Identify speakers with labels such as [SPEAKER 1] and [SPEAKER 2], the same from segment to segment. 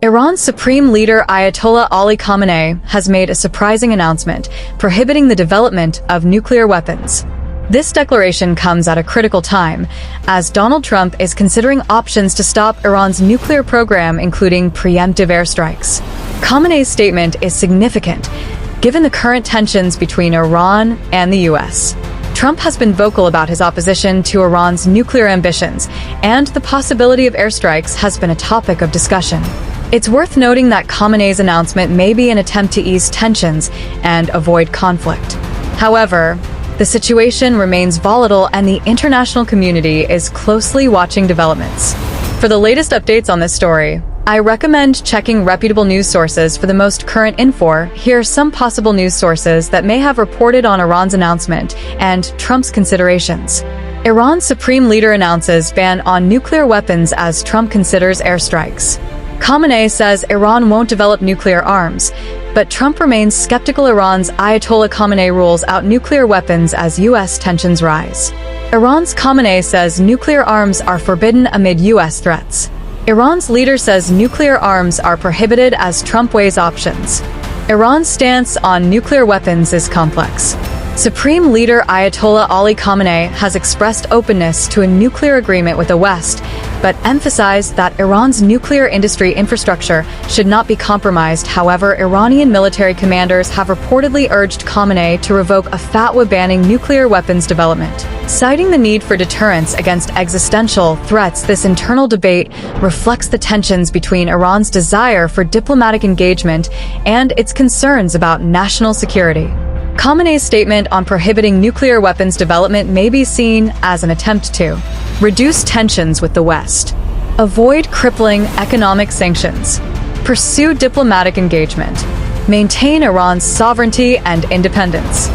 [SPEAKER 1] Iran's supreme leader Ayatollah Ali Khamenei has made a surprising announcement prohibiting the development of nuclear weapons. This declaration comes at a critical time, as Donald Trump is considering options to stop Iran's nuclear program, including preemptive airstrikes. Khamenei's statement is significant, given the current tensions between Iran and the U.S. Trump has been vocal about his opposition to Iran's nuclear ambitions, and the possibility of airstrikes has been a topic of discussion. It's worth noting that Khamenei's announcement may be an attempt to ease tensions and avoid conflict. However, the situation remains volatile and the international community is closely watching developments. For the latest updates on this story, I recommend checking reputable news sources for the most current info. Here are some possible news sources that may have reported on Iran's announcement and Trump's considerations. Iran's supreme leader announces ban on nuclear weapons as Trump considers airstrikes. Khamenei says Iran won't develop nuclear arms, but Trump remains skeptical. Iran's Ayatollah Khamenei rules out nuclear weapons as U.S. tensions rise. Iran's Khamenei says nuclear arms are forbidden amid U.S. threats. Iran's leader says nuclear arms are prohibited as Trump weighs options. Iran's stance on nuclear weapons is complex. Supreme Leader Ayatollah Ali Khamenei has expressed openness to a nuclear agreement with the West, but emphasized that Iran's nuclear industry infrastructure should not be compromised. However, Iranian military commanders have reportedly urged Khamenei to revoke a fatwa banning nuclear weapons development. Citing the need for deterrence against existential threats, this internal debate reflects the tensions between Iran's desire for diplomatic engagement and its concerns about national security. Khamenei's statement on prohibiting nuclear weapons development may be seen as an attempt to reduce tensions with the West, avoid crippling economic sanctions, pursue diplomatic engagement, maintain Iran's sovereignty and independence.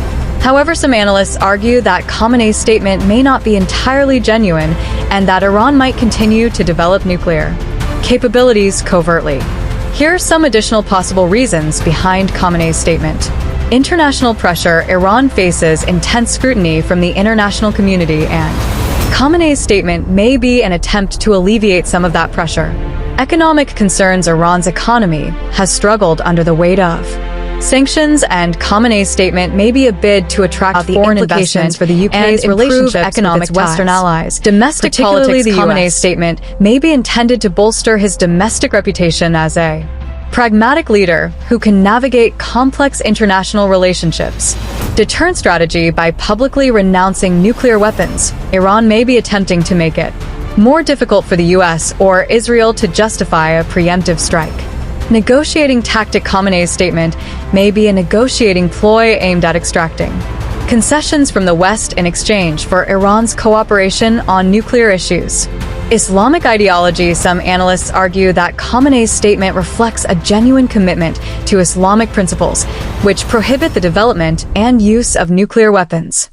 [SPEAKER 1] However, some analysts argue that Khamenei's statement may not be entirely genuine and that Iran might continue to develop nuclear capabilities covertly. Here are some additional possible reasons behind Khamenei's statement. International pressure. Iran faces intense scrutiny from the international community, and Khamenei's statement may be an attempt to alleviate some of that pressure. Economic concerns. Iran's economy has struggled under the weight of sanctions, and Khamenei's statement may be a bid to attract foreign investments for the UK's relationships economic with its Western allies. Domestic politics. Khamenei's statement may be intended to bolster his domestic reputation as a pragmatic leader who can navigate complex international relationships. Deterrent strategy. By publicly renouncing nuclear weapons, Iran may be attempting to make it more difficult for the US or Israel to justify a preemptive strike. Negotiating tactic. Khamenei's statement may be a negotiating ploy aimed at extracting concessions from the West in exchange for Iran's cooperation on nuclear issues. Islamic ideology. Some analysts argue that Khamenei's statement reflects a genuine commitment to Islamic principles, which prohibit the development and use of nuclear weapons.